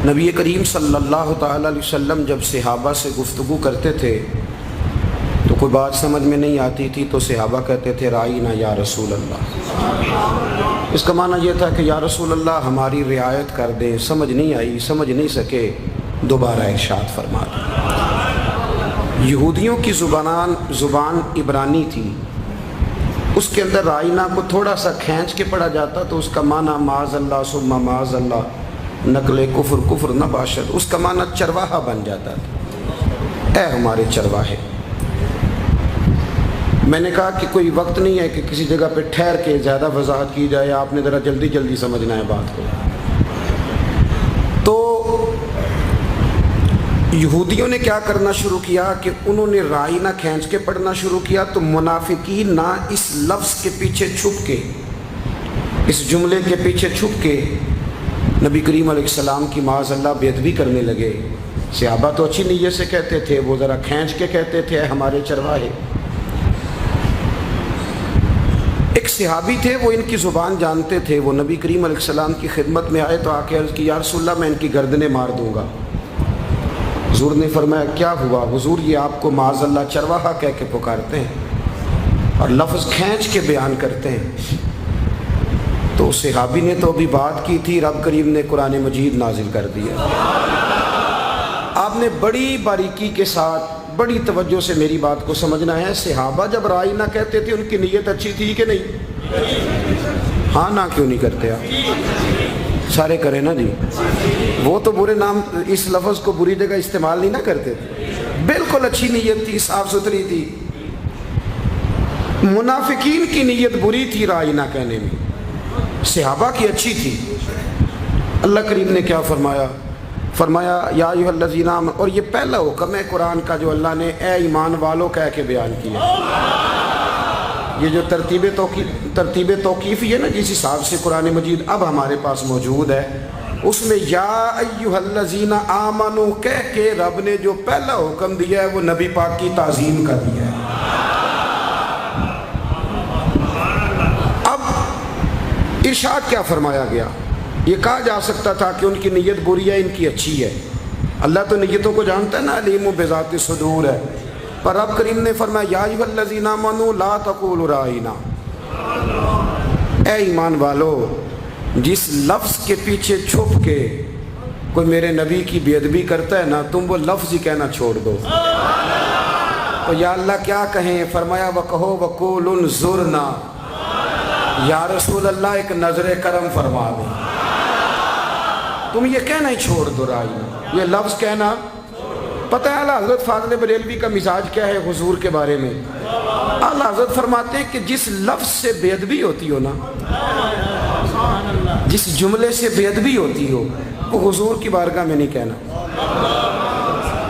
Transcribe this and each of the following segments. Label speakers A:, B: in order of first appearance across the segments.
A: نبی کریم صلی اللہ تعالیٰ علیہ وسلم جب صحابہ سے گفتگو کرتے تھے تو کوئی بات سمجھ میں نہیں آتی تھی تو صحابہ کہتے تھے رائینا یا رسول اللہ۔ اس کا معنی یہ تھا کہ یا رسول اللہ ہماری رعایت کر دیں، سمجھ نہیں آئی، سمجھ نہیں سکے، دوبارہ ارشاد فرما دیں۔ یہودیوں کی زبان عبرانی تھی، اس کے اندر رائینا کو تھوڑا سا کھینچ کے پڑھا جاتا تو اس کا معنی معاذ اللہ ثم معاذ اللہ، نقل کفر نہ باشد، اس کا معنی چرواہا بن جاتا تھا، اے ہمارے چرواہے۔ میں نے کہا کہ کوئی وقت نہیں ہے کہ کسی جگہ پہ ٹھہر کے زیادہ وضاحت کی جائے، آپ نے ذرا جلدی سمجھنا ہے بات کو۔ تو یہودیوں نے کیا کرنا شروع کیا کہ انہوں نے رائینا کھینچ کے پڑھنا شروع کیا، تو منافقین نہ اس لفظ کے پیچھے چھپ کے، اس جملے کے پیچھے چھپ کے نبی کریم علیہ السلام کی معاذ اللہ بے ادبی کرنے لگے۔ صحابہ تو اچھی نیت سے کہتے تھے، وہ ذرا کھینچ کے کہتے تھے اے ہمارے چرواہے۔ ایک صحابی تھے، وہ ان کی زبان جانتے تھے، وہ نبی کریم علیہ السلام کی خدمت میں آئے تو آ کے عرض کی یا رسول اللہ میں ان کی گردنیں مار دوں گا۔ حضور نے فرمایا کیا ہوا؟ حضور یہ آپ کو معاذ اللہ چرواہا کہہ کے پکارتے ہیں اور لفظ کھینچ کے بیان کرتے ہیں۔ تو صحابی نے تو ابھی بات کی تھی، رب کریم نے قرآن مجید نازل کر دیا۔ آپ نے بڑی باریکی کے ساتھ بڑی توجہ سے میری بات کو سمجھنا ہے۔ صحابہ جب رائینا کہتے تھے ان کی نیت اچھی تھی کہ نہیں؟ ہاں نہ کیوں نہیں کرتے آپ؟ سارے کریں نا جی۔ وہ تو برے نام اس لفظ کو بری جگہ استعمال نہیں نہ کرتے تھے، بالکل اچھی نیت تھی، صاف ستھری تھی۔ منافقین کی نیت بری تھی رائینا کہنے میں، صحابہ کی اچھی تھی۔ اللہ کریم نے کیا فرمایا؟ فرمایا یا ایھا الذین آمنوا، اور یہ پہلا حکم ہے قرآن کا جو اللہ نے اے ایمان والو کہہ کے بیان کیا۔ یہ جو ترتیب توقیفی ہے نا، جس حساب سے قرآن مجید اب ہمارے پاس موجود ہے، اس میں یا ایھا الذین آمنوا کہہ کے رب نے جو پہلا حکم دیا ہے وہ نبی پاک کی تعظیم کا دیا ہے۔ اب ارشاد کیا فرمایا گیا؟ یہ کہا جا سکتا تھا کہ ان کی نیت بری ہے، ان کی اچھی ہے، اللہ تو نیتوں کو جانتا ہے نا، علیم بذات الصدور ہے، پر رب کریم نے فرمایا یا ایھا الذین آمنوا لا تقولوا رائینا، اے ایمان والو جس لفظ کے پیچھے چھپ کے کوئی میرے نبی کی بے ادبی کرتا ہے نا، تم وہ لفظ ہی کہنا چھوڑ دو۔ تو یا اللہ کیا کہیں؟ فرمایا وَقَهُ وَقُولُ انظُرْنَا، یا رسول اللہ ایک نظر کرم فرما دیں، تم یہ کہنا ہی چھوڑ دو رائینا، یہ لفظ کہنا۔ پتہ ہے اعلیٰ حضرت فاضل بریلوی کا مزاج کیا ہے حضور کے بارے میں؟ اعلیٰ حضرت فرماتے ہیں کہ جس لفظ سے بے ادبی ہوتی ہو نا، جس جملے سے بے ادبی ہوتی ہو، وہ حضور کی بارگاہ میں نہیں کہنا۔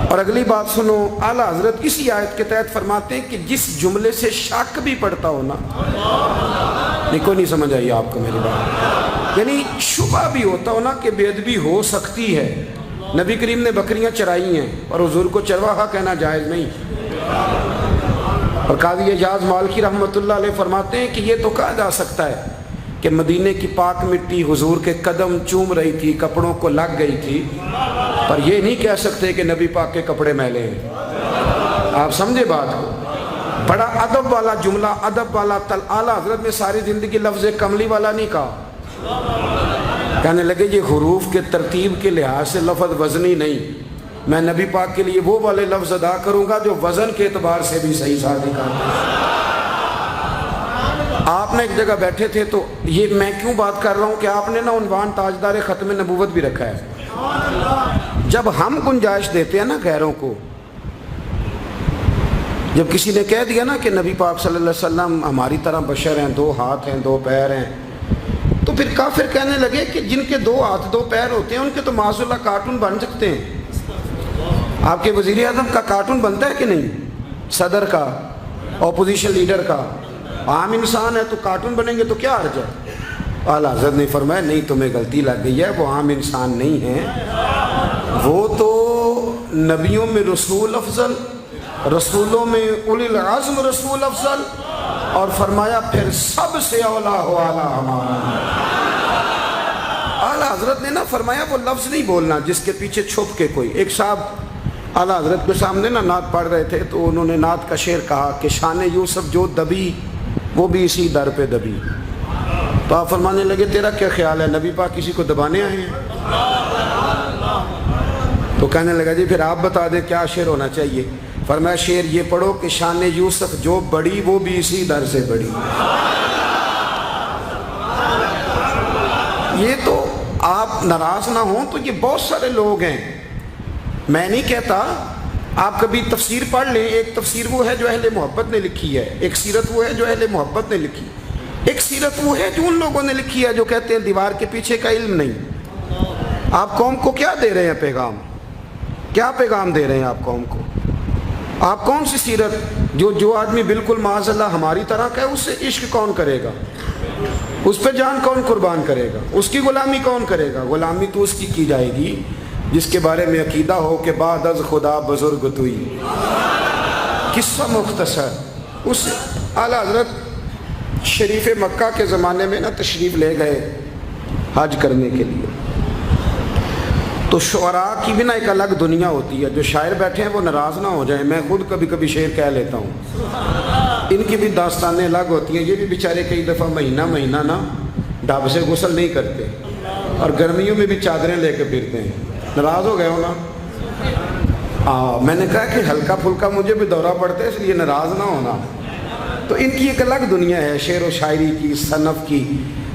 A: اور اگلی بات سنو، اعلیٰ حضرت اسی آیت کے تحت فرماتے ہیں کہ جس جملے سے شک بھی پڑتا ہو نا، کوئی نہیں سمجھ آئی آپ کو میری بات، یعنی شبہ بھی ہوتا ہو نا کہ بے ادبی ہو سکتی ہے۔ نبی کریم نے بکریاں چرائی ہیں اور حضور کو چرواہا کہنا جائز نہیں۔ اور قاضی اعجاز مالکی رحمۃ اللہ علیہ فرماتے ہیں کہ یہ تو کہا جا سکتا ہے کہ مدینے کی پاک مٹی حضور کے قدم چوم رہی تھی، کپڑوں کو لگ گئی تھی، پر یہ نہیں کہہ سکتے کہ نبی پاک کے کپڑے میلے ہیں۔ آپ سمجھے بات کو؟ بڑا ادب والا جملہ، ادب والا اعلیٰ حضرت نے ساری زندگی لفظ کملی والا نہیں کہا، کہنے لگے یہ حروف کے ترتیب کے لحاظ سے لفظ وزنی نہیں، میں نبی پاک کے لیے وہ والے لفظ ادا کروں گا جو وزن کے اعتبار سے بھی صحیح ثابت کرتے ہیں۔ آپ نے ایک جگہ بیٹھے تھے تو یہ میں کیوں بات کر رہا ہوں کہ آپ نے نا عنوان تاجدار ختم نبوت بھی رکھا ہے۔ جب ہم گنجائش دیتے ہیں نا غیروں کو، جب کسی نے کہہ دیا نا کہ نبی پاک صلی اللہ علیہ وسلم ہماری طرح بشر ہیں، 2 ہاتھ ہیں 2 پیر ہیں، تو پھر کافر کہنے لگے کہ جن کے 2 ہاتھ 2 پیر ہوتے ہیں ان کے تو معاذ اللہ کارٹون بن سکتے ہیں۔ آپ کے وزیر اعظم کا کارٹون بنتا ہے کہ نہیں؟ صدر کا، اپوزیشن لیڈر کا، عام انسان ہے تو کارٹون بنیں گے تو کیا حرج ہے؟ اعلیٰ حضرت نے فرمایا نہیں، تمہیں غلطی لگ گئی ہے، وہ عام انسان نہیں ہیں، وہ تو نبیوں میں رسول افضل، رسولوں میں اولی العزم رسول افضل، اور فرمایا پھر سب سے اولا ہو اعلیٰ ہمارا اعلیٰ حضرت نے نا فرمایا وہ لفظ نہیں بولنا جس کے پیچھے چھپ کے کوئی. ایک صاحب اعلیٰ حضرت کے سامنے نا نعت پڑھ رہے تھے تو انہوں نے نعت کا شعر کہا کہ شان یوسف جو دبی وہ بھی اسی در پہ دبی. تو آپ فرمانے لگے تیرا کیا خیال ہے نبی پاک کسی کو دبانے آئے ہیں؟ تو کہنے لگا جی پھر آپ بتا دیں کیا شعر ہونا چاہیے. فرمایا شعر یہ پڑھو کہ شان یوسف جو بڑی وہ بھی اسی در سے بڑی. یہ تو آپ ناراض نہ ہوں تو یہ بہت سارے لوگ ہیں. میں نہیں کہتا آپ کبھی تفسیر پڑھ لیں. ایک تفسیر وہ ہے جو اہل محبت نے لکھی ہے, ایک سیرت وہ ہے جو اہل محبت نے لکھی, ایک سیرت وہ ہے جو ان لوگوں نے لکھی ہے جو کہتے ہیں دیوار کے پیچھے کا علم نہیں. آپ قوم کو کیا دے رہے ہیں پیغام؟ کیا پیغام دے رہے ہیں آپ قوم کو؟ آپ کون سی سیرت جو آدمی بالکل معاذ اللہ ہماری طرح کا ہے اس سے عشق کون کرے گا؟ اس پہ جان کون قربان کرے گا؟ اس کی غلامی کون کرے گا؟ غلامی تو اس کی جائے گی جس کے بارے میں عقیدہ ہو کہ بعد از خدا بزرگ توئی. قصہ مختصر. اس اعلیٰ حضرت شریف مکہ کے زمانے میں نا تشریف لے گئے حج کرنے کے لیے. تو شعراء کی بھی نا ایک الگ دنیا ہوتی ہے. جو شاعر بیٹھے ہیں وہ ناراض نہ ہو جائیں, میں خود کبھی کبھی شعر کہہ لیتا ہوں. ان کی بھی داستانیں الگ ہوتی ہیں. یہ بھی بیچارے کئی دفعہ مہینہ نا ڈھب سے غسل نہیں کرتے اور گرمیوں میں بھی چادریں لے کے پھرتے ہیں. ناراض ہو گئے ہو نا؟ میں نے کہا کہ ہلکا پھلکا مجھے بھی دورہ پڑتا ہے اس لیے ناراض نہ ہونا. تو ان کی ایک الگ دنیا ہے, شعر و شاعری کی, صنف کی,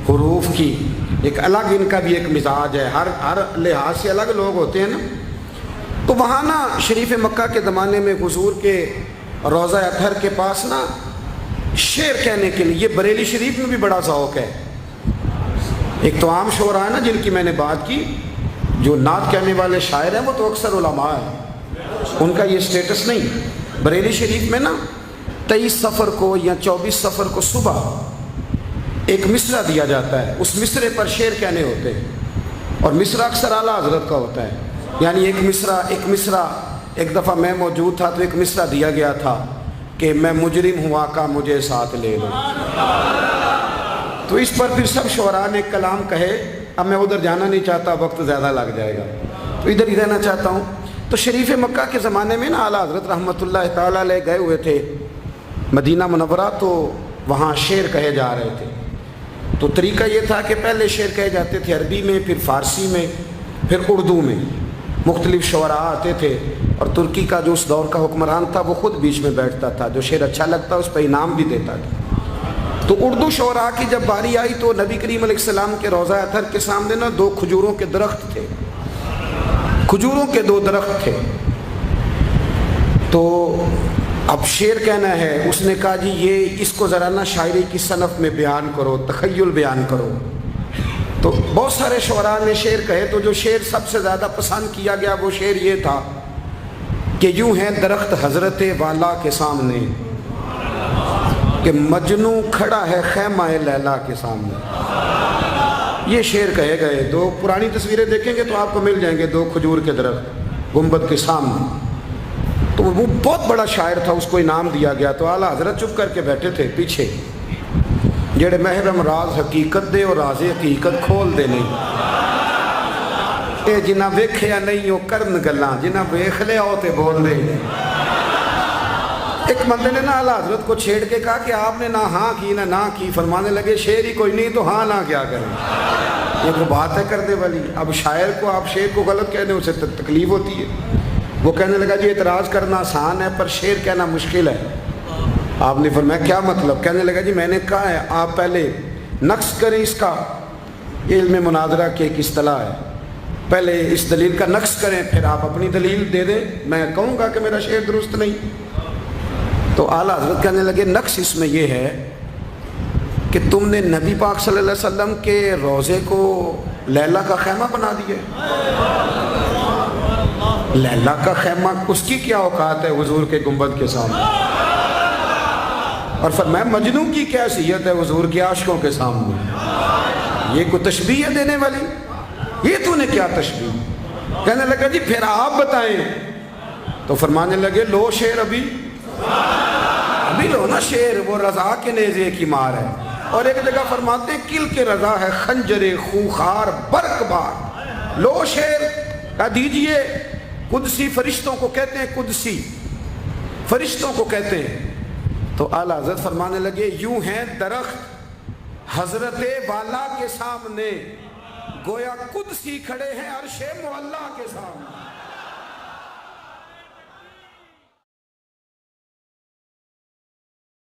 A: حروف کی, ایک الگ ان کا بھی ایک مزاج ہے. ہر لحاظ سے الگ لوگ ہوتے ہیں نا. تو وہاں نا شریف مکہ کے زمانے میں حضور کے روضہ اطہر کے پاس نا شعر کہنے کے لیے بریلی شریف میں بھی بڑا ذوق ہے. ایک تو عام شعراء ہے نا جن کی میں نے بات کی, جو نعت کہنے والے شاعر ہیں وہ تو اکثر علماء ہیں, ان کا یہ سٹیٹس نہیں. بریلی شریف میں نا 23 صفر کو یا 24 صفر کو صبح ایک مصرع دیا جاتا ہے. اس مصرے پر شعر کہنے ہوتے ہیں اور مصرع اکثر اعلیٰ حضرت کا ہوتا ہے. یعنی ایک مصرع ایک دفعہ میں موجود تھا تو ایک مصرع دیا گیا تھا کہ میں مجرم ہوں آقا مجھے ساتھ لے لو. تو اس پر پھر سب شعراء نے کلام کہے. اب میں ادھر جانا نہیں چاہتا, وقت زیادہ لگ جائے گا, تو ادھر ہی رہنا چاہتا ہوں. تو شریف مکہ کے زمانے میں نا اعلیٰ حضرت رحمۃ اللہ تعالیٰ علیہ گئے ہوئے تھے مدینہ منورہ, تو وہاں شعر کہے جا رہے تھے. تو طریقہ یہ تھا کہ پہلے شعر کہے جاتے تھے عربی میں, پھر فارسی میں, پھر اردو میں. مختلف شعراء آتے تھے اور ترکی کا جو اس دور کا حکمران تھا وہ خود بیچ میں بیٹھتا تھا. جو شعر اچھا لگتا اس پہ انعام بھی دیتا تھا. تو اردو شعراء کی جب باری آئی تو نبی کریم علیہ السلام کے روضہ اطہر کے سامنے نا 2 کھجوروں کے درخت تھے. کھجوروں کے 2 درخت تھے. تو اب شعر کہنا ہے. اس نے کہا جی یہ اس کو ذرا نا شاعری کی صنف میں بیان کرو, تخیل بیان کرو. تو بہت سارے شعراء نے شعر کہے. تو جو شعر سب سے زیادہ پسند کیا گیا وہ شعر یہ تھا کہ یوں ہے درخت حضرت والا کے سامنے کہ مجنو کھڑا ہے خیمہ لیلا کے سامنے. یہ شعر کہے گئے. 2 پرانی تصویریں دیکھیں گے تو آپ کو مل جائیں گے 2 کھجور کے درخت گنبد کے سامنے. تو وہ بہت بڑا شاعر تھا, اس کو انعام دیا گیا. تو اعلیٰ حضرت چپ کر کے بیٹھے تھے پیچھے. جڑے محرم راز حقیقت دے اور راز حقیقت کھول دے نہیں. اے جنہ ویکھیا نہیں وہ کرن گلاں, جنہ ویکھ لیا ہو تے بول دے. ایک بندے نے نا اعلیٰ حضرت کو چھیڑ کے کہا کہ آپ نے نہ ہاں کی نہ کی. فرمانے لگے شعر ہی کوئی نہیں تو ہاں نہ کیا کریں. یہ تو بات ہے کرنے والی. اب شاعر کو آپ شعر کو غلط کہنے اسے تکلیف ہوتی ہے. وہ کہنے لگا جی اعتراض کرنا آسان ہے پر شعر کہنا مشکل ہے. آپ نے فرمایا کیا مطلب؟ کہنے لگا جی میں نے کہا ہے آپ پہلے نقص کریں اس کا. علم مناظرہ کی ایک اصطلاح ہے, پہلے اس دلیل کا نقص کریں پھر آپ اپنی دلیل دے دیں. میں کہوں گا کہ میرا شعر درست نہیں. تو اعلیٰ حضرت کہنے لگے نقص اس میں یہ ہے کہ تم نے نبی پاک صلی اللہ علیہ وسلم کے روضے کو لیلا کا خیمہ بنا دیا. لیلا کا خیمہ اس کی کیا اوقات ہے حضور کے گنبد کے سامنے؟ اور فرمایا مجنو کی کیا حیثیت ہے حضور کے عاشقوں کے سامنے؟ یہ کوئی تشبیہ ہے دینے والی؟ یہ تو نے کیا تشبیہ؟ کہنے لگا جی پھر آپ بتائیں. تو فرمانے لگے لو شعر ابھی لو نا شعر, وہ رضا کے نیزے کی مار ہے. اور ایک جگہ فرماتے ہیں کل کے رضا ہے خنجر خوخار برق بار، لو شیر کہہ دیجئے قدسی فرشتوں کو کہتے ہیں، قدسی فرشتوں کو کہتے ہیں۔ تو اعلیٰ حضرت فرمانے لگے یوں ہیں درخت حضرت والا کے سامنے، گویا قدسی کھڑے ہیں عرش معلیٰ کے سامنے۔